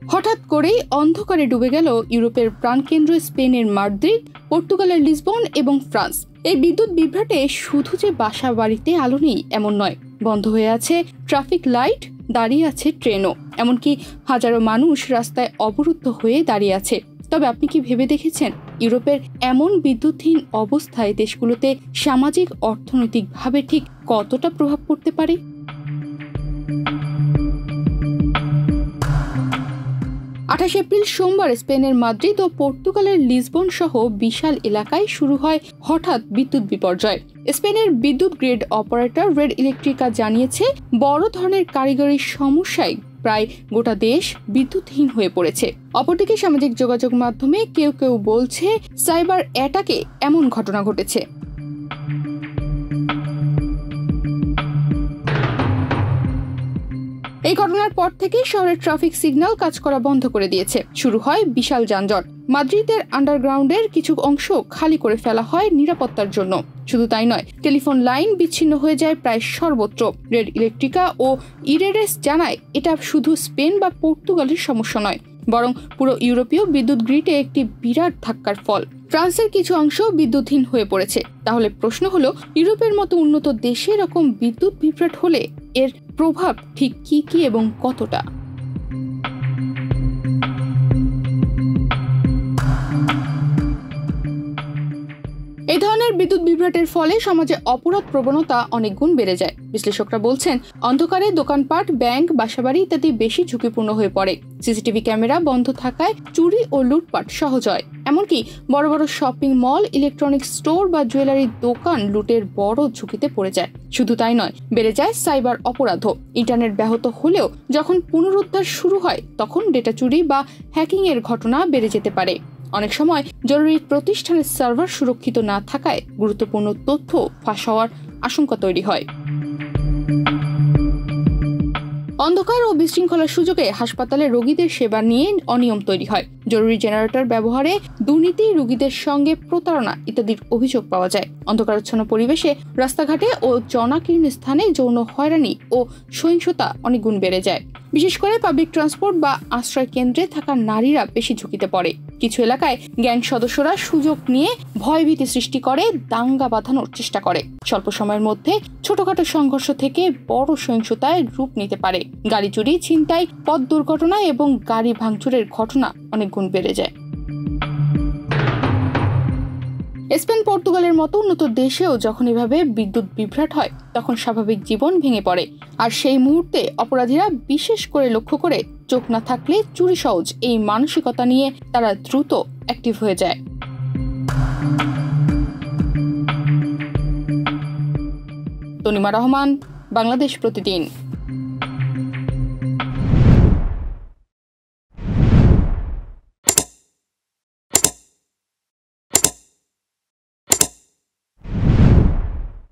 হঠাৎ করেই অন্ধকারে ডুবে গেল ইউরোপের প্রাণকেন্দ্র স্পেনের মাদ্রিদ, পর্তুগালের লিসবন এবং ফ্রান্স। এই বিদ্যুৎ বিভ্রাটে শুধু যে বাসা বাড়িতে আলো নেই এমন নয়, বন্ধ হয়ে আছে ট্রাফিক লাইট, দাঁড়িয়ে আছে ট্রেনও, এমনকি হাজারো মানুষ রাস্তায় অবরুদ্ধ হয়ে দাঁড়িয়ে আছে। তবে আপনি কি ভেবে দেখেছেন ইউরোপের এমন বিদ্যুৎহীন অবস্থায় দেশগুলোতে সামাজিক অর্থনৈতিকভাবে ঠিক কতটা প্রভাব পড়তে পারে? 28 এপ্রিল সোমবার স্পেনের মাদ্রিদ ও পর্তুগালের লিসবন সহ বিশাল এলাকায় শুরু হয় হঠাৎ বিদ্যুৎ বিপর্যয়। স্পেনের বিদ্যুৎ গ্রিড অপারেটর রেড ইলেকট্রিকা জানিয়েছে, বড় ধরনের কারিগরি সমস্যায় প্রায় গোটা দেশ বিদ্যুৎহীন হয়ে পড়েছে। অপরদিকে সামাজিক যোগাযোগ মাধ্যমে কেউ কেউ বলছে সাইবার অ্যাটাকে এমন ঘটনা ঘটেছে। এই ঘটনার পর থেকে শহরের ট্রাফিক সিগন্যাল কাজ করা বন্ধ করে দিয়েছে। শুরু হয় বিশাল যানজট। মাদ্রিদের আন্ডারগ্রাউন্ডের কিছু অংশ খালি করে ফেলা হয় নিরাপত্তার জন্য। শুধু তাই নয়, টেলিফোন লাইন বিচ্ছিন্ন হয়ে যায় প্রায় সর্বত্র। রেড ইলেকট্রিকা ও ইরেরেস জানায়, এটা শুধু স্পেন বা পর্তুগালের সমস্যা নয়, বরং পুরো ইউরোপীয় বিদ্যুৎ গ্রিডে একটি বিরাট ধাক্কার ফল। ফ্রান্সের কিছু অংশ বিদ্যুৎহীন হয়ে পড়েছে। তাহলে প্রশ্ন হলো, ইউরোপের মতো উন্নত দেশে এরকম বিদ্যুৎ বিভ্রাট হলে এর প্রভাব ঠিক কি এবং কতটা? এই ধরনের বিদ্যুৎ বিভ্রাটের ফলে সমাজে অপরাধ প্রবণতা অনেক গুণ বেড়ে যায়। বিশ্লেষকরা বলছেন, অন্ধকারে দোকানপাট, ব্যাংক, বাসাবাড়ি ইত্যাদি বেশি ঝুঁকিপূর্ণ হয়ে পড়ে। সিসিটিভি ক্যামেরা বন্ধ থাকায় চুরি ও লুটপাট সহজ হয়। এমনকি বড় বড় শপিং মল, ইলেকট্রনিক্স স্টোর বা জুয়েলারি দোকান লুটের বড় ঝুঁকিতে পড়ে যায়। শুধু তাই নয়, বেড়ে যায় সাইবার অপরাধও। ইন্টারনেট ব্যাহত হলেও যখন পুনরুদ্ধার শুরু হয় তখন ডেটা চুরি বা হ্যাকিং এর ঘটনা বেড়ে যেতে পারে। অনেক সময় জরুরি প্রতিষ্ঠানের সার্ভার সুরক্ষিত না থাকায় গুরুত্বপূর্ণ তথ্য ফাঁস হওয়ার আশঙ্কা তৈরি হয়। অন্ধকার ও বিশৃঙ্খলার সুযোগে হাসপাতালে রোগীদের সেবা নিয়ে অনিয়ম তৈরি হয়। জরুরি জেনারেটর ব্যবহারে দুর্নীতি, রোগীদের সঙ্গে প্রতারণা ইত্যাদির অভিযোগ পাওয়া যায়। অন্ধকারাচ্ছন্ন পরিবেশে রাস্তাঘাটে ও জনাকীর্ণ স্থানে যৌন হয়রানি ও সহিংসতা অনেক গুণ বেড়ে যায়। বিশেষ করে পাবলিক ট্রান্সপোর্ট বা আশ্রয় কেন্দ্রে থাকা নারীরা বেশি ঝুঁকিতে পড়ে। কিছু এলাকায় গ্যাং সদস্যরা সুযোগ নিয়ে ভয়ভীতি সৃষ্টি করে, দাঙ্গা বাঁধানোর চেষ্টা করে। স্বল্প সময়ের মধ্যে ছোটখাটো সংঘর্ষ থেকে বড় সহিংসতায় রূপ নিতে পারে। গাড়ি চুরি, ছিনতাই, পথ দুর্ঘটনা এবং গাড়ি ভাঙচুরের ঘটনা অনেক গুণ বেড়ে যায়। স্পেন, পর্তুগালের মতো উন্নত দেশেও যখন এভাবে বিদ্যুৎ বিভ্রাট হয় তখন স্বাভাবিক জীবন ভেঙে পড়ে। আর সেই মুহূর্তে অপরাধীরা, বিশেষ করে লক্ষ্য করে চোখ না থাকলে চুরি সহজ, এই মানসিকতা নিয়ে তারা দ্রুত অ্যাক্টিভ হয়ে যায়। তনিমা রহমান, বাংলাদেশ প্রতিদিন।